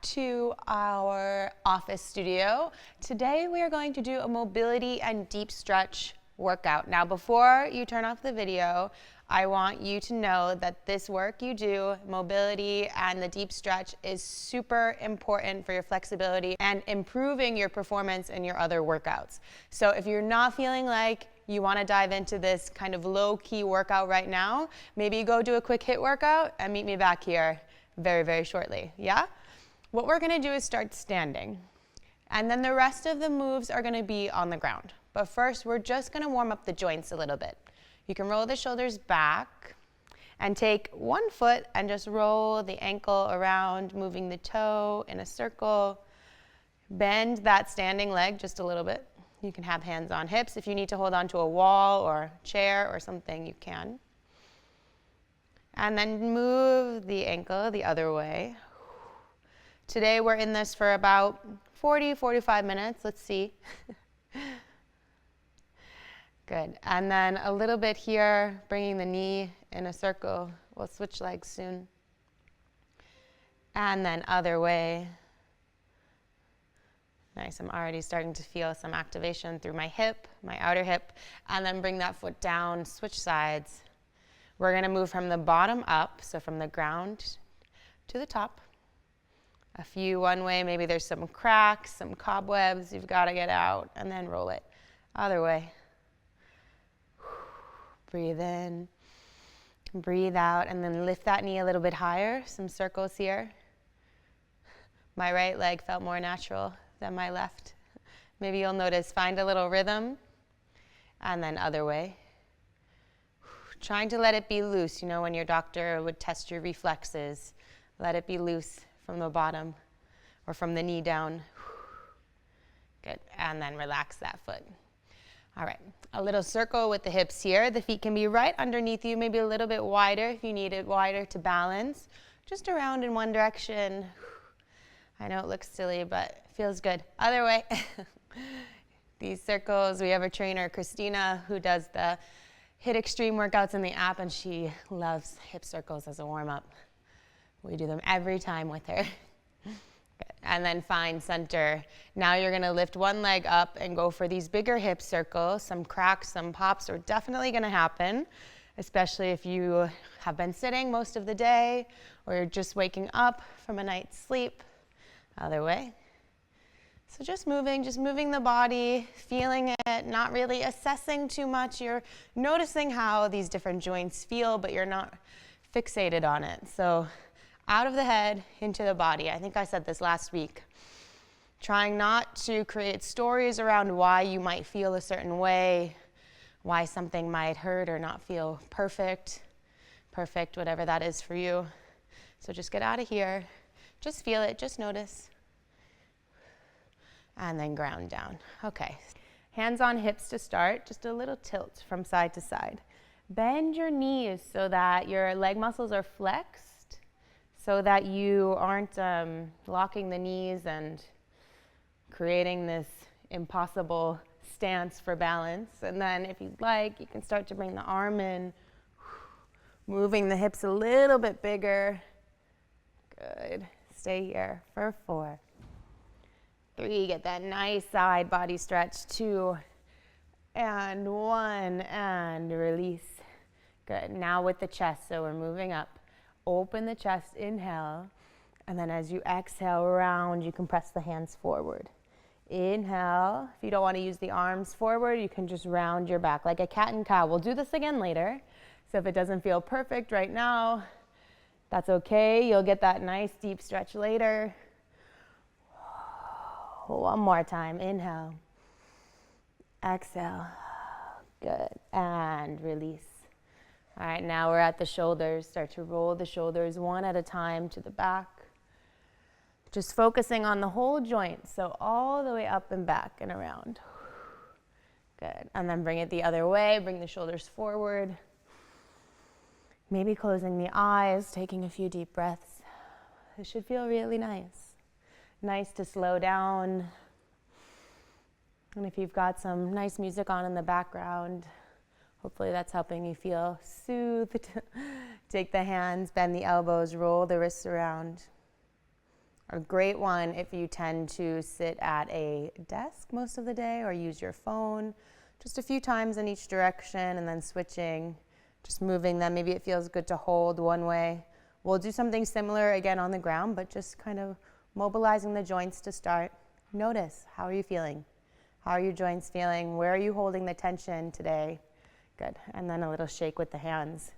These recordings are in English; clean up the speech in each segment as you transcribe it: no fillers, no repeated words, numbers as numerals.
to our office studio. Today we are going to do a mobility and deep stretch workout. Now before you turn off the video, I want you to know that this work you do, mobility and the deep stretch, is super important for your flexibility and improving your performance in your other workouts. So if you're not feeling like you want to dive into this kind of low-key workout right now, maybe go do a quick HIIT workout and meet me back here very, very shortly, yeah? What we're going to do is start standing. And then the rest of the moves are going to be on the ground. But first, we're just going to warm up the joints a little bit. You can roll the shoulders back and take one foot and just roll the ankle around, moving the toe in a circle. Bend that standing leg just a little bit. You can have hands on hips. If you need to hold on to a wall or chair or something, you can. And then move the ankle the other way. Today we're in this for about 40-45 minutes. Let's see. Good. And then a little bit here, bringing the knee in a circle. We'll switch legs soon. And then other way. Nice. I'm already starting to feel some activation through my hip, my outer hip. And then bring that foot down, switch sides. We're going to move from the bottom up, so from the ground to the top. A few one way, maybe there's some cracks, some cobwebs you've got to get out, and then roll it. Other way. Breathe in, breathe out, and then lift that knee a little bit higher. Some circles here. My right leg felt more natural than my left. Maybe you'll notice, find a little rhythm, and then other way. Trying to let it be loose, you know, when your doctor would test your reflexes. Let it be loose from the bottom or from the knee down. Good, and then relax that foot. All right, a little circle with the hips here. The feet can be right underneath you, maybe a little bit wider if you need it wider to balance. Just around in one direction. I know it looks silly, but it feels good. Other way. These circles, we have a trainer, Christina, who does the HIIT Extreme workouts in the app, and she loves hip circles as a warm-up. We do them every time with her. And then find center. Now you're going to lift one leg up and go for these bigger hip circles. Some cracks, some pops are definitely going to happen, especially if you have been sitting most of the day or you're just waking up from a night's sleep. Other way. So just moving the body, feeling it, not really assessing too much. You're noticing how these different joints feel, but you're not fixated on it. So out of the head, into the body. I think I said this last week. Trying not to create stories around why you might feel a certain way, why something might hurt or not feel perfect, whatever that is for you. So just get out of here. Just feel it, just notice. And then ground down. Okay. Hands on hips to start, just a little tilt from side to side. Bend your knees so that your leg muscles are flexed, so that you aren't locking the knees and creating this impossible stance for balance. And then if you'd like, you can start to bring the arm in, moving the hips a little bit bigger. Good. Stay here for 4. 3, get that nice side body stretch. 2, and 1, and release. Good. Now with the chest, so we're moving up. Open the chest, inhale, and then as you exhale, round, you can press the hands forward. Inhale. If you don't want to use the arms forward, you can just round your back like a cat and cow. We'll do this again later. So if it doesn't feel perfect right now, that's okay. You'll get that nice deep stretch later. One more time. Inhale. Exhale. Good. And release. All right, now we're at the shoulders. Start to roll the shoulders one at a time to the back. Just focusing on the whole joint, so all the way up and back and around. Good. And then bring it the other way. Bring the shoulders forward. Maybe closing the eyes, taking a few deep breaths. This should feel really nice. Nice to slow down. And if you've got some nice music on in the background, hopefully that's helping you feel soothed. Take the hands, bend the elbows, roll the wrists around. A great one if you tend to sit at a desk most of the day or use your phone just a few times in each direction and then switching, just moving them. Maybe it feels good to hold one way. We'll do something similar again on the ground, but just kind of mobilizing the joints to start. Notice, how are you feeling? How are your joints feeling? Where are you holding the tension today? Good. And then a little shake with the hands,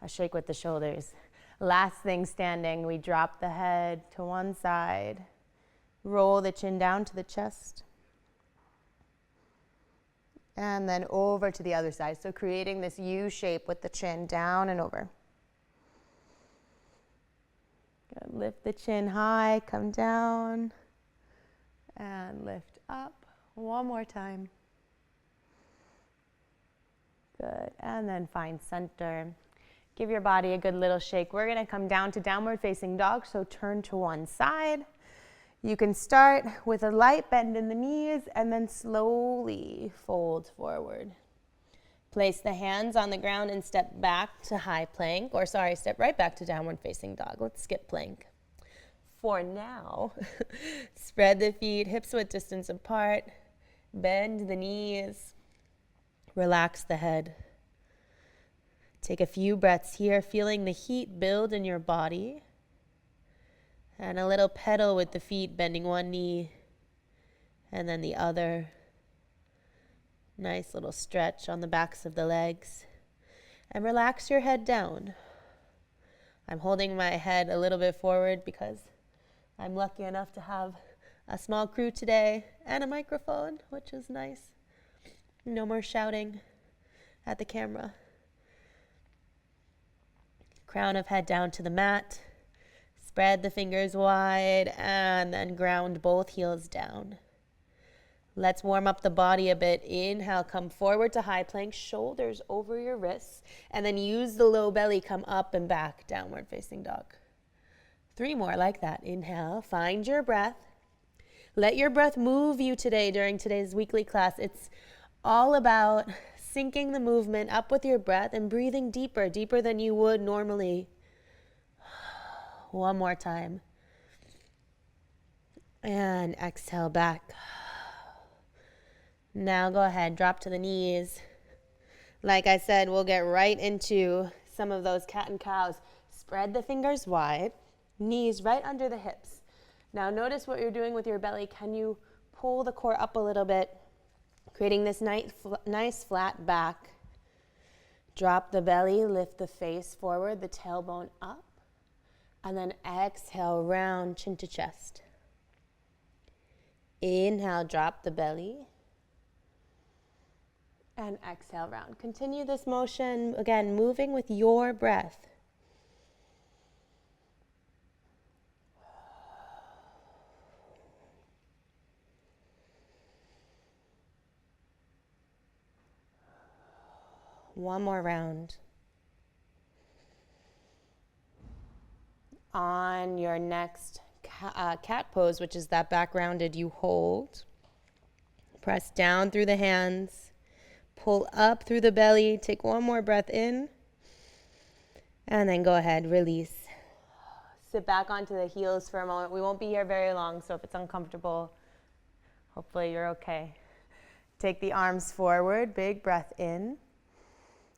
a shake with the shoulders. Last thing standing, we drop the head to one side, roll the chin down to the chest, and then over to the other side. So creating this U shape with the chin down and over. Good. Lift the chin high, come down, and lift up. One more time. Good. And then find center. Give your body a good little shake. We're going to come down to downward facing dog, so turn to one side. You can start with a light bend in the knees and then slowly fold forward. Place the hands on the ground and step back to high plank, step right back to downward facing dog. Let's skip plank. For now, spread the feet hips width distance apart, bend the knees, relax the head. Take a few breaths here, feeling the heat build in your body. And a little pedal with the feet, bending one knee and then the other. Nice little stretch on the backs of the legs. And relax your head down. I'm holding my head a little bit forward because I'm lucky enough to have a small crew today and a microphone, which is nice. No more shouting at the camera. Crown of head down to the mat. Spread the fingers wide and then ground both heels down. Let's warm up the body a bit. Inhale, come forward to high plank, shoulders over your wrists, and then use the low belly, come up and back, downward facing dog. 3 more like that. Inhale, find your breath. Let your breath move you today during today's weekly class. It's all about syncing the movement up with your breath and breathing deeper, deeper than you would normally. One more time. And exhale back. Now go ahead, drop to the knees. Like I said, we'll get right into some of those cat and cows. Spread the fingers wide, knees right under the hips. Now notice what you're doing with your belly. Can you pull the core up a little bit, creating this nice flat back? Drop the belly, lift the face forward, the tailbone up, and then exhale, round chin to chest. Inhale, drop the belly. And exhale, round. Continue this motion, again, moving with your breath. One more round. On your next cat pose, which is that back rounded, you hold. Press down through the hands. Pull up through the belly. Take one more breath in. And then go ahead, release. Sit back onto the heels for a moment. We won't be here very long, so if it's uncomfortable, hopefully you're okay. Take the arms forward, big breath in.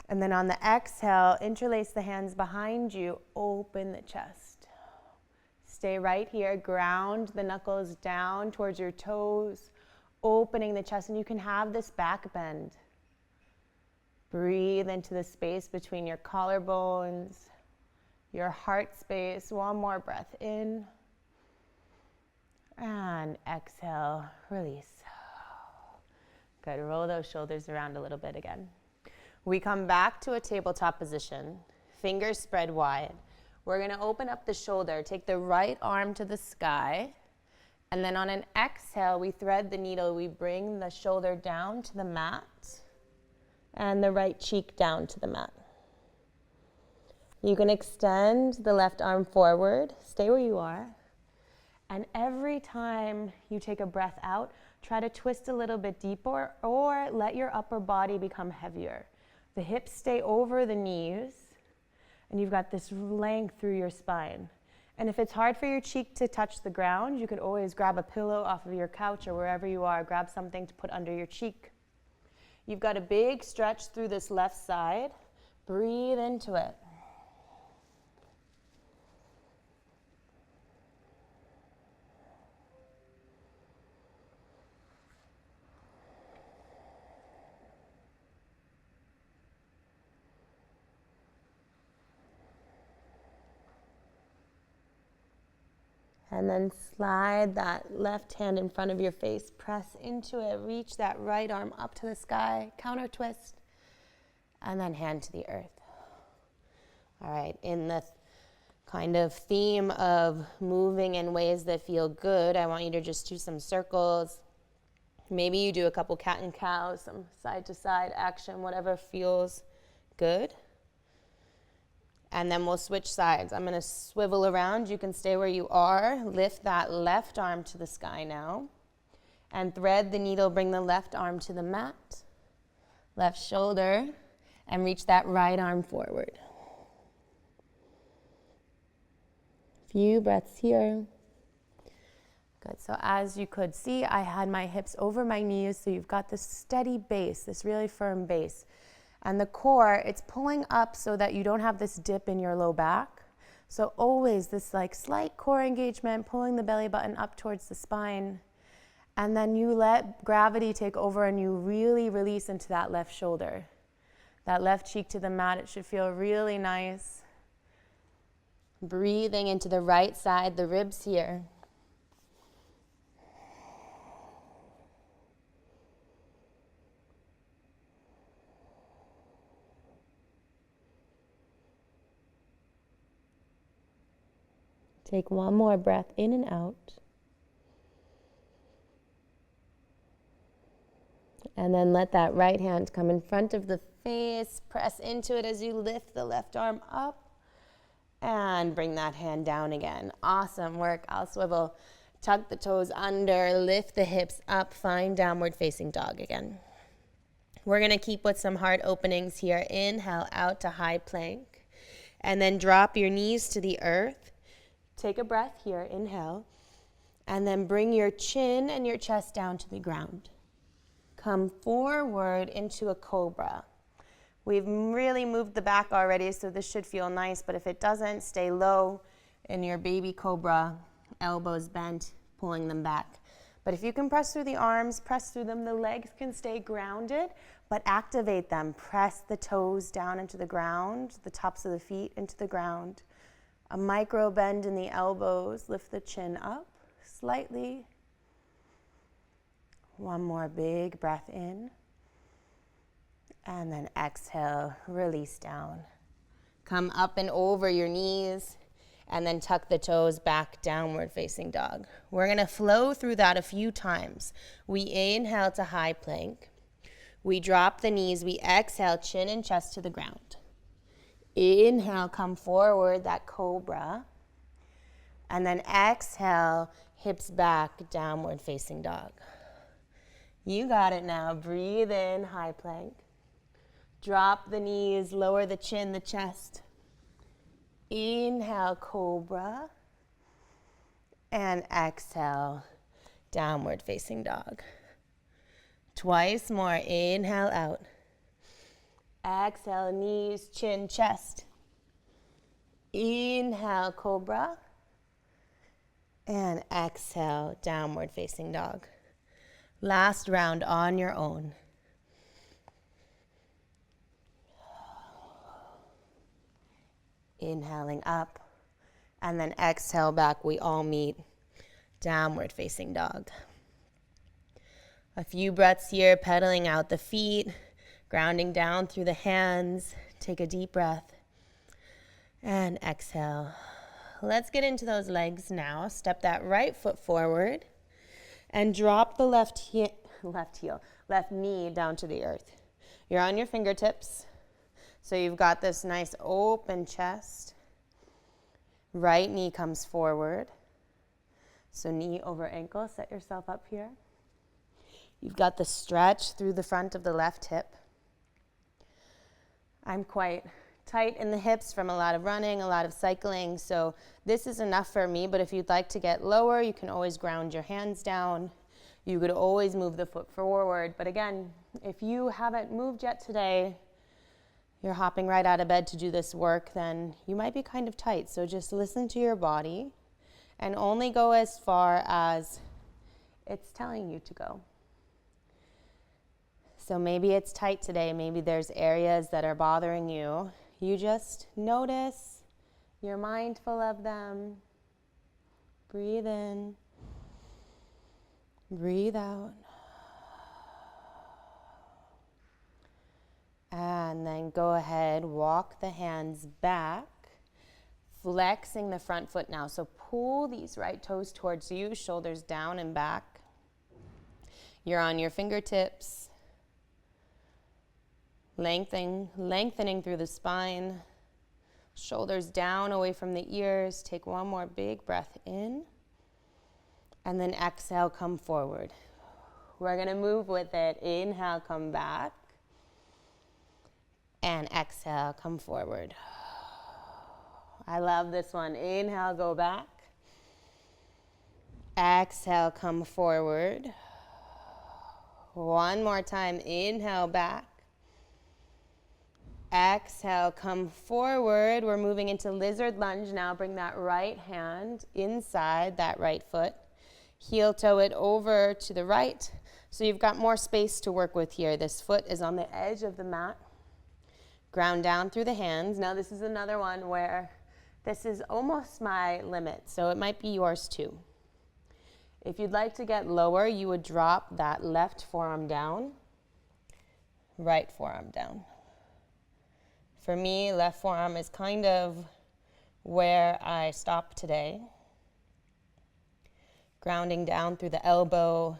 And then on the exhale, interlace the hands behind you, open the chest. Stay right here, ground the knuckles down towards your toes, opening the chest, and you can have this back bend. Breathe into the space between your collarbones, your heart space. One more breath in. And exhale, release. Good, roll those shoulders around a little bit again. We come back to a tabletop position, fingers spread wide. We're gonna open up the shoulder, take the right arm to the sky, and then on an exhale, we thread the needle. We bring the shoulder down to the mat and the right cheek down to the mat. You can extend the left arm forward, stay where you are, and every time you take a breath out, try to twist a little bit deeper or let your upper body become heavier. The hips stay over the knees, and you've got this length through your spine. And if it's hard for your cheek to touch the ground, you could always grab a pillow off of your couch or wherever you are, grab something to put under your cheek. You've got a big stretch through this left side. Breathe into it. And then slide that left hand in front of your face, press into it, reach that right arm up to the sky, counter twist, and then hand to the earth. All right, in the kind of theme of moving in ways that feel good, I want you to just do some circles. Maybe you do a couple cat and cows, some side to side action, whatever feels good. And then we'll switch sides. I'm going to swivel around. You can stay where you are. Lift that left arm to the sky now. And thread the needle. Bring the left arm to the mat. Left shoulder. And reach that right arm forward. Few breaths here. Good. So as you could see, I had my hips over my knees. So you've got this steady base, this really firm base. And the core, it's pulling up so that you don't have this dip in your low back. So always this like slight core engagement, pulling the belly button up towards the spine. And then you let gravity take over and you really release into that left shoulder. That left cheek to the mat, it should feel really nice. Breathing into the right side, the ribs here. Take one more breath in and out. And then let that right hand come in front of the face. Press into it as you lift the left arm up. And bring that hand down again. Awesome work. I'll swivel. Tuck the toes under. Lift the hips up. Find downward facing dog again. We're going to keep with some heart openings here. Inhale out to high plank. And then drop your knees to the earth. Take a breath here, inhale, and then bring your chin and your chest down to the ground. Come forward into a cobra. We've really moved the back already, so this should feel nice, but if it doesn't, stay low in your baby cobra, elbows bent, pulling them back. But if you can press through the arms, press through them, the legs can stay grounded, but activate them. Press the toes down into the ground, the tops of the feet into the ground. A micro bend in the elbows, lift the chin up slightly. One more big breath in. And then exhale, release down. Come up and over your knees, and then tuck the toes back, downward facing dog. We're gonna flow through that a few times. We inhale to high plank. We drop the knees, we exhale, chin and chest to the ground. Inhale, come forward, that cobra. And then exhale, hips back, downward facing dog. You got it now. Breathe in, high plank. Drop the knees, lower the chin, the chest. Inhale, cobra. And exhale, downward facing dog. Twice more. Inhale out. Exhale, knees, chin, chest. Inhale, cobra. And exhale, downward facing dog. Last round on your own. Inhaling up. And then exhale back. We all meet. Downward facing dog. A few breaths here, pedaling out the feet. Grounding down through the hands. Take a deep breath. And exhale. Let's get into those legs now. Step that right foot forward. And drop the left knee down to the earth. You're on your fingertips. So you've got this nice open chest. Right knee comes forward. So knee over ankle. Set yourself up here. You've got the stretch through the front of the left hip. I'm quite tight in the hips from a lot of running, a lot of cycling. So this is enough for me, but if you'd like to get lower, you can always ground your hands down. You could always move the foot forward. But again, if you haven't moved yet today, you're hopping right out of bed to do this work, then you might be kind of tight. So just listen to your body and only go as far as it's telling you to go. So maybe it's tight today. Maybe there's areas that are bothering you. You just notice, you're mindful of them. Breathe in, breathe out. And then go ahead, walk the hands back, flexing the front foot now. So pull these right toes towards you, shoulders down and back. You're on your fingertips, lengthening through the spine, shoulders down away from the ears. Take one more big breath in, and then exhale, come forward. We're going to move with it. Inhale, come back. And exhale, come forward. I love this one. Inhale, go back. Exhale, come forward. One more time. Inhale, back. Exhale, come forward. We're moving into lizard lunge now. Bring that right hand inside that right foot. Heel toe it over to the right. So you've got more space to work with here. This foot is on the edge of the mat. Ground down through the hands. Now this is another one where this is almost my limit, so it might be yours too. If you'd like to get lower, you would drop that left forearm down, right forearm down. For me, left forearm is kind of where I stop today. Grounding down through the elbow,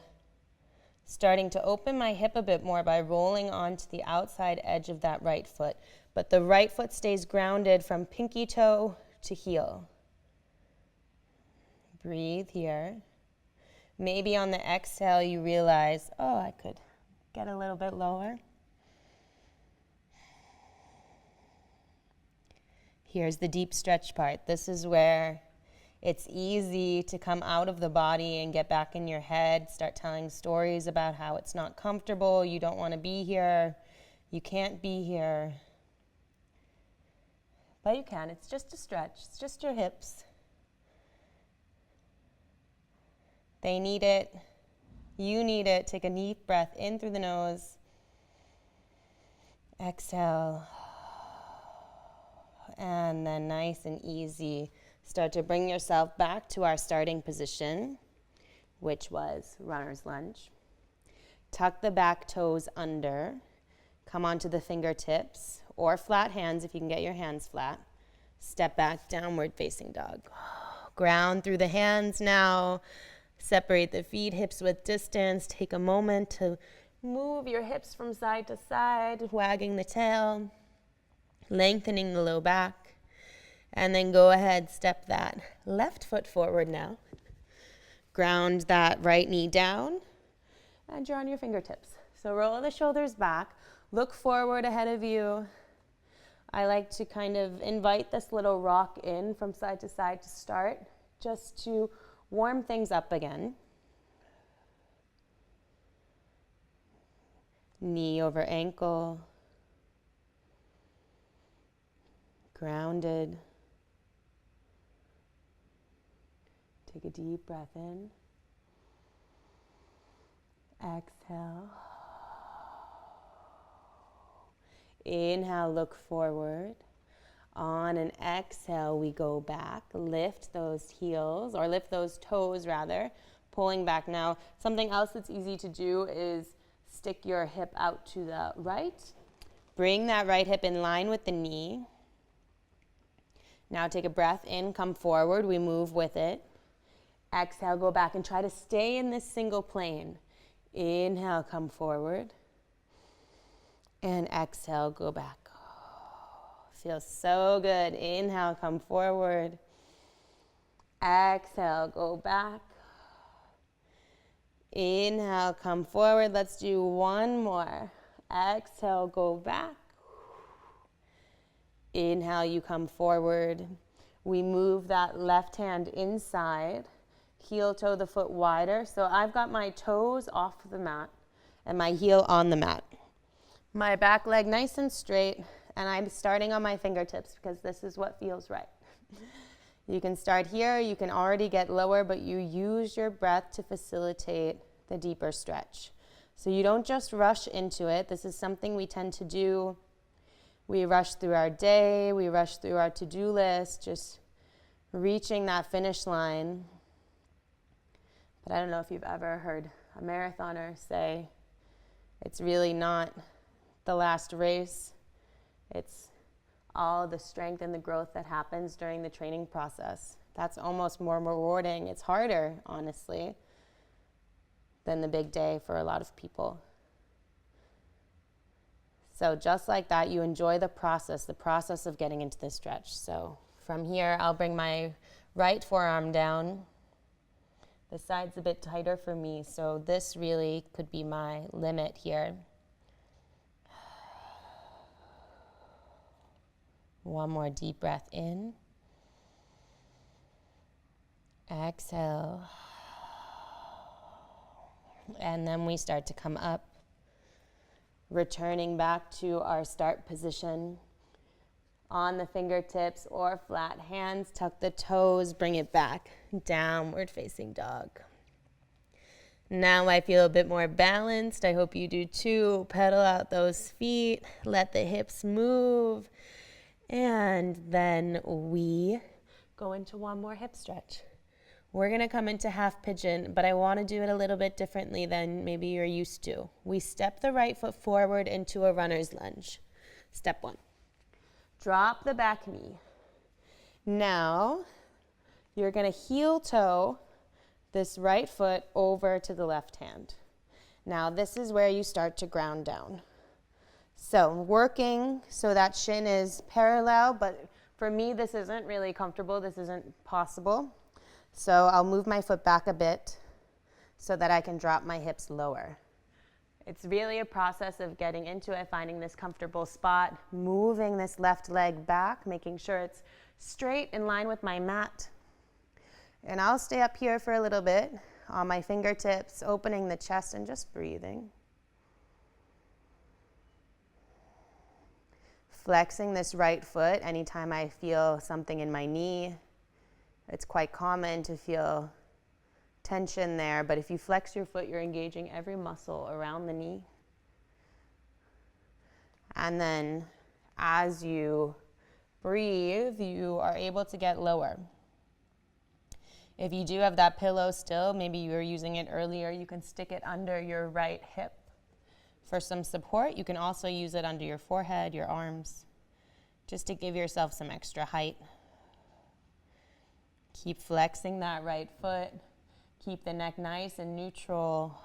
starting to open my hip a bit more by rolling onto the outside edge of that right foot. But the right foot stays grounded from pinky toe to heel. Breathe here. Maybe on the exhale you realize, oh, I could get a little bit lower. Here's the deep stretch part. This is where it's easy to come out of the body and get back in your head, start telling stories about how it's not comfortable, you don't want to be here, you can't be here. But you can. It's just a stretch. It's just your hips. They need it. You need it. Take a deep breath in through the nose. Exhale. And then nice and easy, start to bring yourself back to our starting position, which was runner's lunge. Tuck the back toes under. Come onto the fingertips or flat hands if you can get your hands flat. Step back, downward facing dog. Ground through the hands now. Separate the feet, hips width distance. Take a moment to move your hips from side to side, wagging the tail, lengthening the low back. And then go ahead, step that left foot forward now. Ground that right knee down, and you're on your fingertips. So roll the shoulders back, look forward ahead of you. I like to kind of invite this little rock in from side to side to start, just to warm things up again. Knee over ankle. Grounded. Take a deep breath in. Exhale. Inhale, look forward. On an exhale, we go back. Lift those heels, or lift those toes rather, pulling back now. Something else that's easy to do is stick your hip out to the right. Bring that right hip in line with the knee. Now take a breath in, come forward, we move with it. Exhale, go back and try to stay in this single plane. Inhale, come forward. And exhale, go back. Feels so good. Inhale, come forward. Exhale, go back. Inhale, come forward. Let's do one more. Exhale, go back. Inhale, you come forward. We move that left hand inside, heel toe the foot wider. So I've got my toes off the mat and my heel on the mat. My back leg nice and straight, and I'm starting on my fingertips because this is what feels right. You can start here, you can already get lower, but you use your breath to facilitate the deeper stretch. So you don't just rush into it. This is something we tend to do. We rush through our day, we rush through our to-do list, just reaching that finish line. But I don't know if you've ever heard a marathoner say, it's really not the last race. It's all the strength and the growth that happens during the training process. That's almost more rewarding. It's harder, honestly, than the big day for a lot of people. So just like that, you enjoy the process of getting into this stretch. So from here, I'll bring my right forearm down. The side's a bit tighter for me, so this really could be my limit here. One more deep breath in. Exhale. And then we start to come up, returning back to our start position. On the fingertips or flat hands, tuck the toes, bring it back. Downward facing dog. Now I feel a bit more balanced. I hope you do too. Pedal out those feet. Let the hips move. And then we go into one more hip stretch. We're going to come into half pigeon, but I want to do it a little bit differently than maybe you're used to. We step the right foot forward into a runner's lunge. Step one. Drop the back knee. Now, you're going to heel toe this right foot over to the left hand. Now, this is where you start to ground down. So, working so that shin is parallel, but for me, this isn't really comfortable. This isn't possible. So, I'll move my foot back a bit so that I can drop my hips lower. It's really a process of getting into it, finding this comfortable spot, moving this left leg back, making sure it's straight in line with my mat. And I'll stay up here for a little bit on my fingertips, opening the chest and just breathing. Flexing this right foot anytime I feel something in my knee. It's quite common to feel tension there, but if you flex your foot, you're engaging every muscle around the knee. And then as you breathe, you are able to get lower. If you do have that pillow still, maybe you were using it earlier, you can stick it under your right hip for some support. You can also use it under your forehead, your arms, just to give yourself some extra height. Keep flexing that right foot. Keep the neck nice and neutral.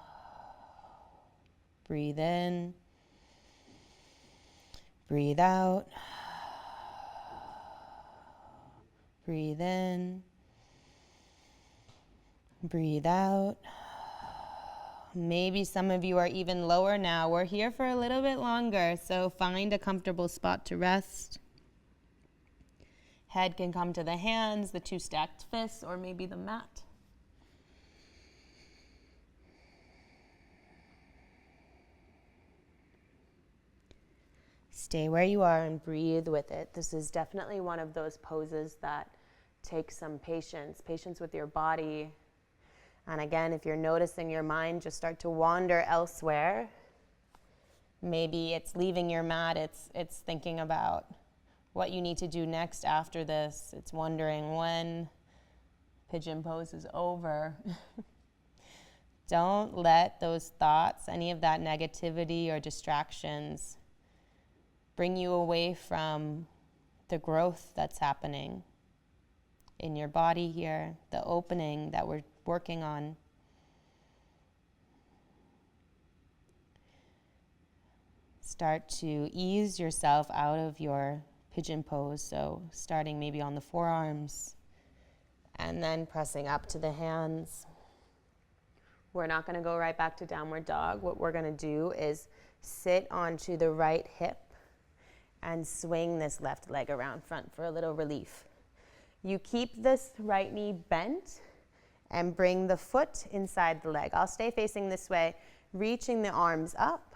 Breathe in. Breathe out. Breathe in. Breathe out. Maybe some of you are even lower now. We're here for a little bit longer, so find a comfortable spot to rest. Head can come to the hands, the two stacked fists, or maybe the mat. Stay where you are and breathe with it. This is definitely one of those poses that takes some patience with your body. And again, if you're noticing your mind just start to wander elsewhere, maybe it's leaving your mat, it's thinking about what you need to do next after this. It's wondering when pigeon pose is over. Don't let those thoughts, any of that negativity or distractions, bring you away from the growth that's happening in your body here, the opening that we're working on. Start to ease yourself out of your pigeon pose, so starting maybe on the forearms and then pressing up to the hands. We're not going to go right back to downward dog. What we're going to do is sit onto the right hip and swing this left leg around front for a little relief. You keep this right knee bent and bring the foot inside the leg. I'll stay facing this way, reaching the arms up.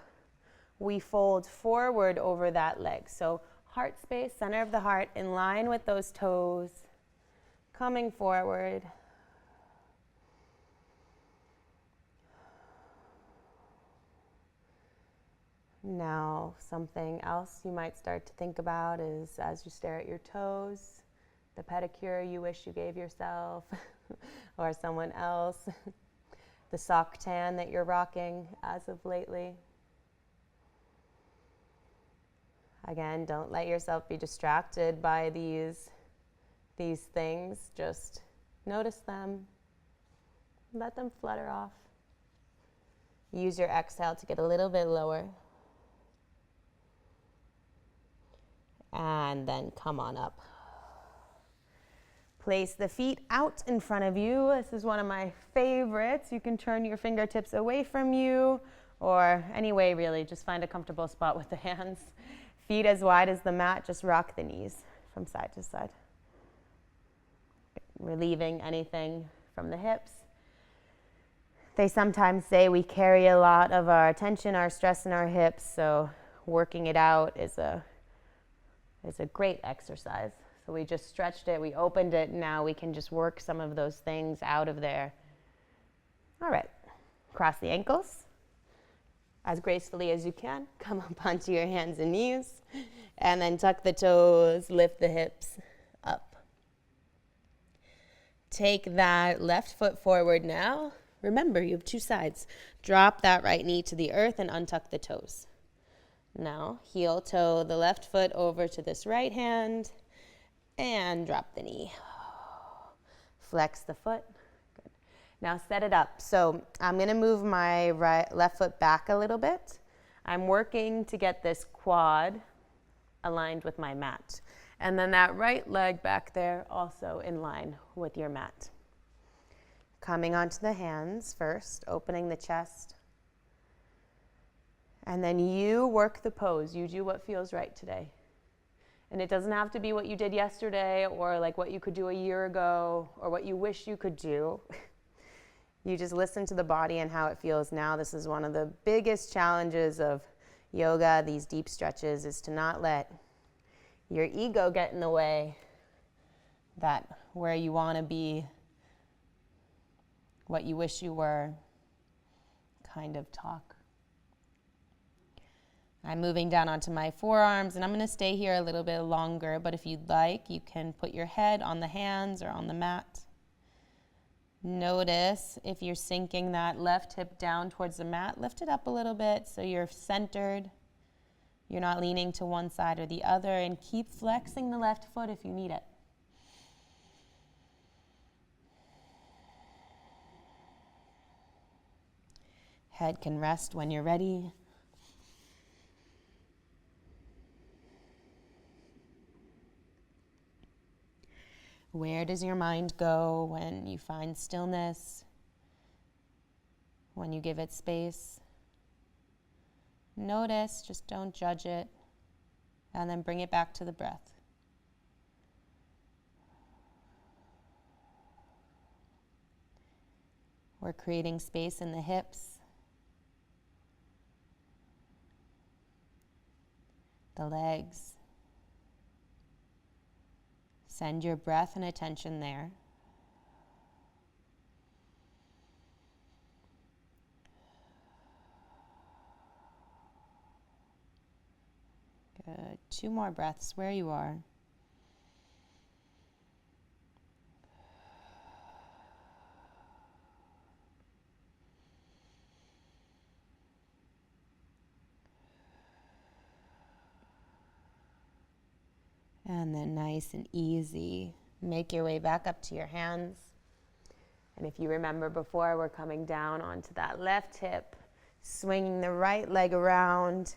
We fold forward over that leg. So heart space, center of the heart, in line with those toes, coming forward. Now, something else you might start to think about is, as you stare at your toes, the pedicure you wish you gave yourself or someone else, the sock tan that you're rocking as of lately. Again, don't let yourself be distracted by these things. Just notice them. Let them flutter off. Use your exhale to get a little bit lower. And then come on up. Place the feet out in front of you. This is one of my favorites. You can turn your fingertips away from you or any way really. Just find a comfortable spot with the hands. Feet as wide as the mat. Just rock the knees from side to side. Relieving anything from the hips. They sometimes say we carry a lot of our tension, our stress in our hips, so working it out is a great exercise. So we just stretched it, we opened it, now we can just work some of those things out of there. All right, cross the ankles as gracefully as you can. Come up onto your hands and knees, and then tuck the toes, lift the hips up. Take that left foot forward now. Remember, you have two sides. Drop that right knee to the earth and untuck the toes. Now, heel toe the left foot over to this right hand and drop the knee. Flex the foot. Good. Now set it up. So I'm going to move my left foot back a little bit. I'm working to get this quad aligned with my mat. And then that right leg back there also in line with your mat. Coming onto the hands first, opening the chest. And then you work the pose. You do what feels right today. And it doesn't have to be what you did yesterday or like what you could do a year ago or what you wish you could do. You just listen to the body and how it feels now. This is one of the biggest challenges of yoga, these deep stretches, is to not let your ego get in the way, that where you want to be, what you wish you were, kind of talk. I'm moving down onto my forearms, and I'm going to stay here a little bit longer, but if you'd like, you can put your head on the hands or on the mat. Notice if you're sinking that left hip down towards the mat, lift it up a little bit so you're centered. You're not leaning to one side or the other, and keep flexing the left foot if you need it. Head can rest when you're ready. Where does your mind go when you find stillness, when you give it space? Notice, just don't judge it, and then bring it back to the breath. We're creating space in the hips, the legs. Send your breath and attention there. Good. 2 more breaths where you are. And then nice and easy, make your way back up to your hands. And if you remember before, we're coming down onto that left hip, swinging the right leg around.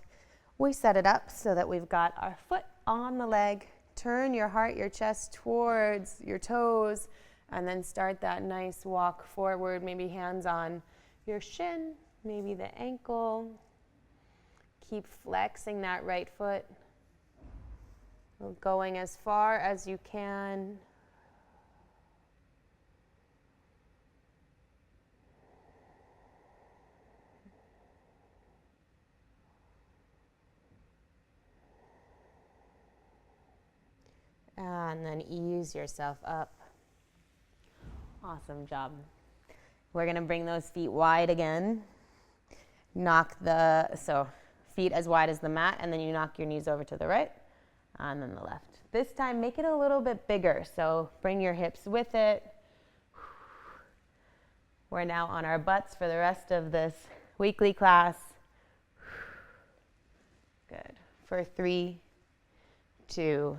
We set it up so that we've got our foot on the leg. Turn your heart, your chest towards your toes, and then start that nice walk forward, maybe hands on your shin, maybe the ankle. Keep flexing that right foot. Going as far as you can. And then ease yourself up. Awesome job. We're going to bring those feet wide again. So feet as wide as the mat, and then you knock your knees over to the right and then the left. This time, make it a little bit bigger. So bring your hips with it. We're now on our butts for the rest of this weekly class. Good. For 3, 2,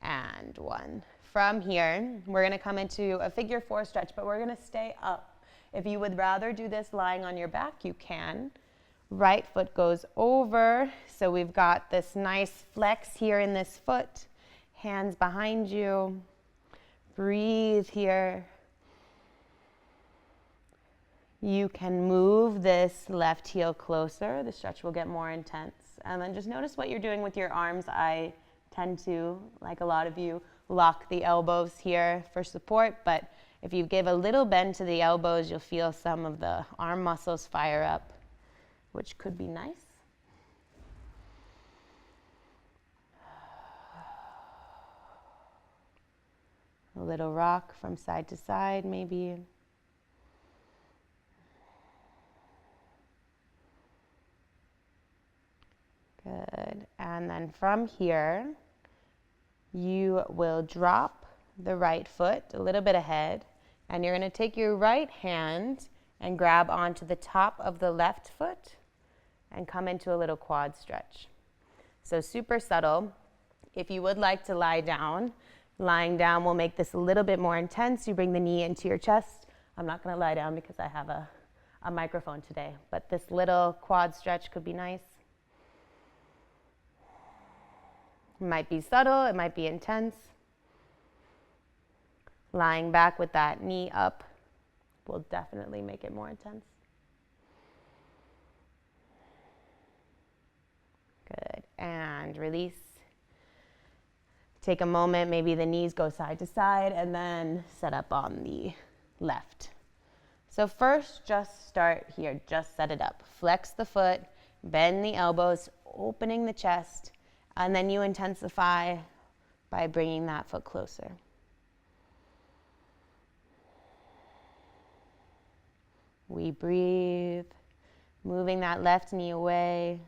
and 1. From here, we're going to come into a figure 4 stretch, but we're going to stay up. If you would rather do this lying on your back, you can. Right foot goes over, so we've got this nice flex here in this foot. Hands behind you. Breathe here. You can move this left heel closer. The stretch will get more intense. And then just notice what you're doing with your arms. I tend to, like a lot of you, lock the elbows here for support, but if you give a little bend to the elbows, you'll feel some of the arm muscles fire up, which could be nice. A little rock from side to side, maybe. Good. And then from here, you will drop the right foot a little bit ahead, and you're going to take your right hand and grab onto the top of the left foot and come into a little quad stretch. So super subtle. If you would like to lie down, lying down will make this a little bit more intense. You bring the knee into your chest. I'm not going to lie down because I have a microphone today, but this little quad stretch could be nice. It might be subtle, it might be intense. Lying back with that knee up will definitely make it more intense. Good, and release. Take a moment, maybe the knees go side to side, and then set up on the left. So first, just start here, just set it up. Flex the foot, bend the elbows, opening the chest, and then you intensify by bringing that foot closer. We breathe, moving that left knee away.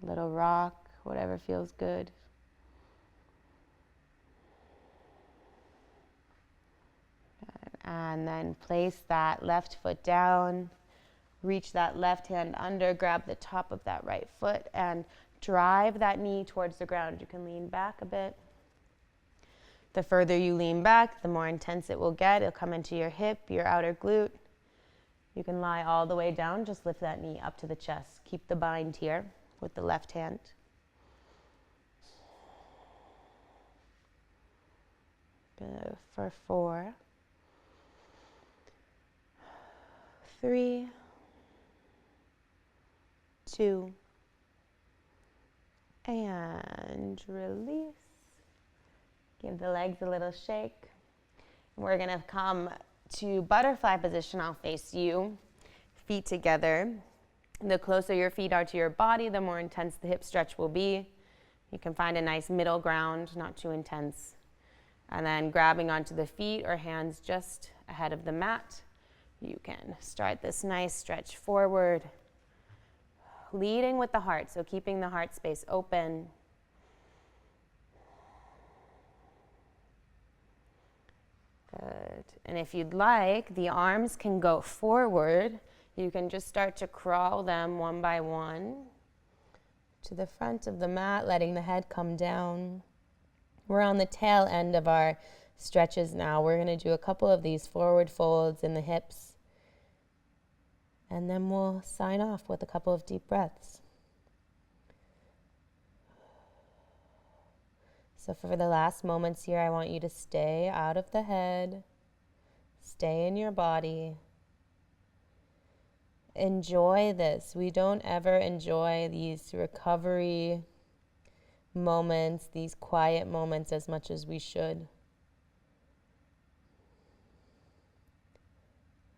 Little rock, whatever feels good. And then place that left foot down, reach that left hand under, grab the top of that right foot, and drive that knee towards the ground. You can lean back a bit. The further you lean back, the more intense it will get. It'll come into your hip, your outer glute. You can lie all the way down, just lift that knee up to the chest. Keep the bind here with the left hand. Good. For 4, 3, 2, and release. Give the legs a little shake. We're going to come to butterfly position. I'll face you, feet together. The closer your feet are to your body, the more intense the hip stretch will be. You can find a nice middle ground, not too intense. And then grabbing onto the feet or hands just ahead of the mat, you can start this nice stretch forward, leading with the heart, so keeping the heart space open. Good. And if you'd like, the arms can go forward. You can just start to crawl them one by one to the front of the mat, letting the head come down. We're on the tail end of our stretches now. We're going to do a couple of these forward folds in the hips, and then we'll sign off with a couple of deep breaths. So for the last moments here, I want you to stay out of the head, stay in your body, enjoy this. We don't ever enjoy these recovery moments, these quiet moments as much as we should.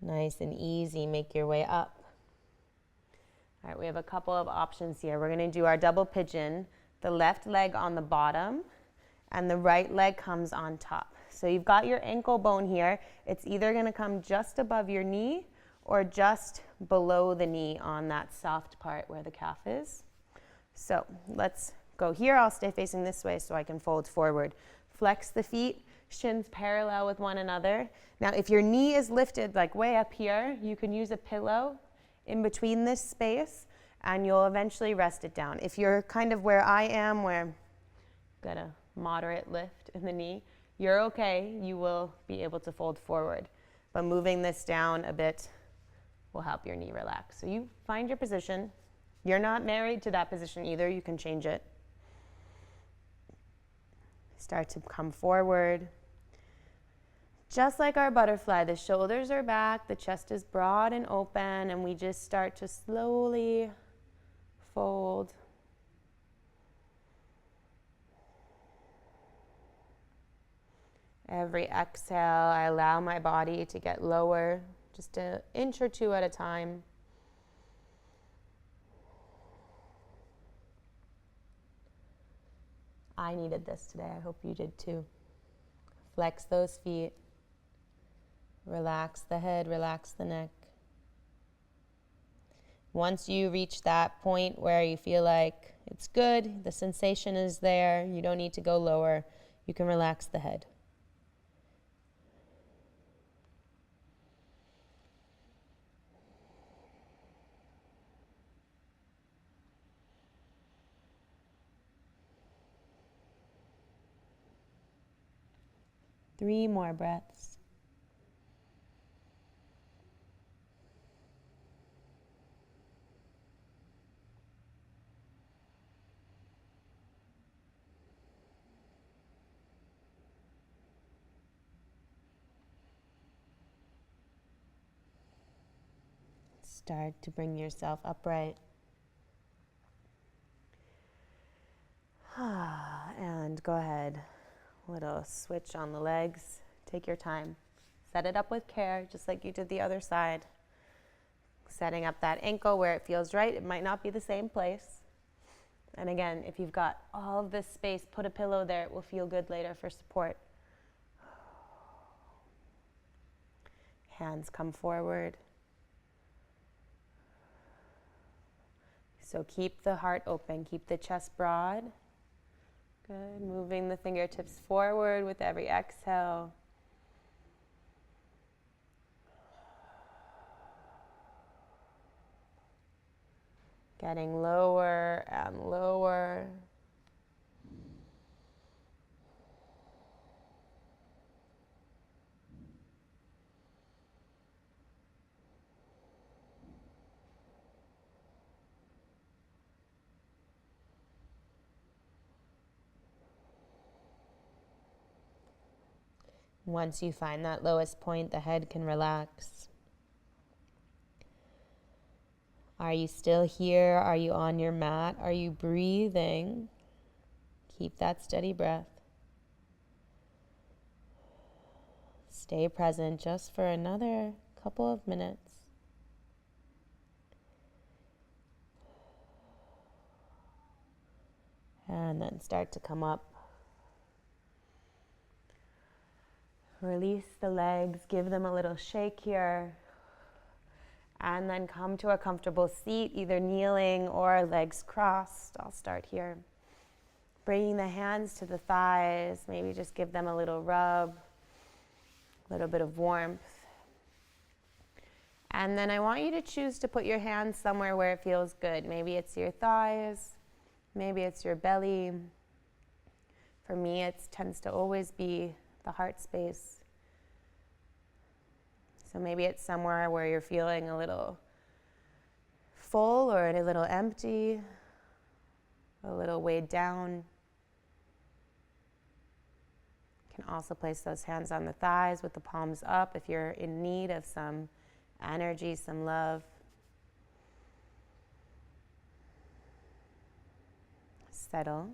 Nice and easy, make your way up. All right, we have a couple of options here. We're going to do our double pigeon, the left leg on the bottom and the right leg comes on top. So you've got your ankle bone here. It's either going to come just above your knee or just below the knee on that soft part where the calf is. So let's go here. I'll stay facing this way so I can fold forward. Flex the feet, shins parallel with one another. Now, if your knee is lifted like way up here, you can use a pillow in between this space and you'll eventually rest it down. If you're kind of where I am, where I've got a moderate lift in the knee, you're okay. You will be able to fold forward. But moving this down a bit will help your knee relax. So you find your position. You're not married to that position either. You can change it. Start to come forward. Just like our butterfly, the shoulders are back, the chest is broad and open, and we just start to slowly fold. Every exhale, I allow my body to get lower, just an inch or two at a time. I needed this today. I hope you did too. Flex those feet. Relax the head, relax the neck. Once you reach that point where you feel like it's good, the sensation is there, you don't need to go lower, you can relax the head. Three more breaths. Start to bring yourself upright. And go ahead. Little switch on the legs. Take your time. Set it up with care, just like you did the other side. Setting up that ankle where it feels right. It might not be the same place. And again, if you've got all of this space, put a pillow there. It will feel good later for support. Hands come forward. So keep the heart open. Keep the chest broad. Good. Moving the fingertips forward with every exhale. Getting lower and lower. Once you find that lowest point, the head can relax. Are you still here? Are you on your mat? Are you breathing? Keep that steady breath. Stay present just for another couple of minutes. And then start to come up. Release the legs, give them a little shake here. And then come to a comfortable seat, either kneeling or legs crossed. I'll start here. Bringing the hands to the thighs, maybe just give them a little rub, a little bit of warmth. And then I want you to choose to put your hands somewhere where it feels good. Maybe it's your thighs, maybe it's your belly. For me, it tends to always be the heart space. So maybe it's somewhere where you're feeling a little full or a little empty, a little weighed down. You can also place those hands on the thighs with the palms up if you're in need of some energy, some love. settle.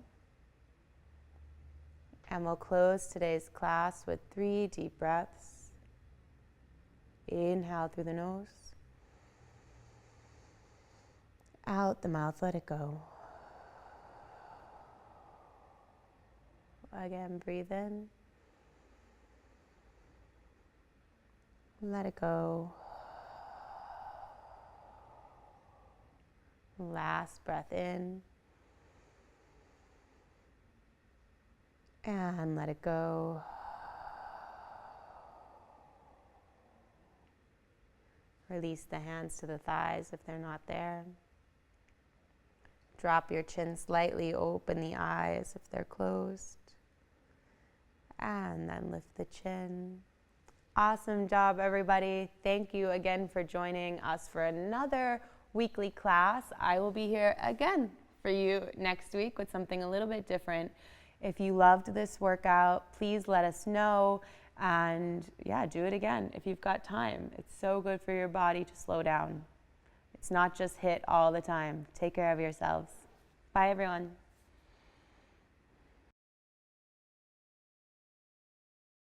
And we'll close today's class with 3 deep breaths. Inhale through the nose. Out the mouth, let it go. Again, breathe in. Let it go. Last breath in. And let it go. Release the hands to the thighs if they're not there. Drop your chin slightly, open the eyes if they're closed. And then lift the chin. Awesome job, everybody. Thank you again for joining us for another weekly class. I will be here again for you next week with something a little bit different. If you loved this workout, please let us know. And yeah, do it again if you've got time. It's so good for your body to slow down. It's not just HIIT all the time. Take care of yourselves. Bye, everyone.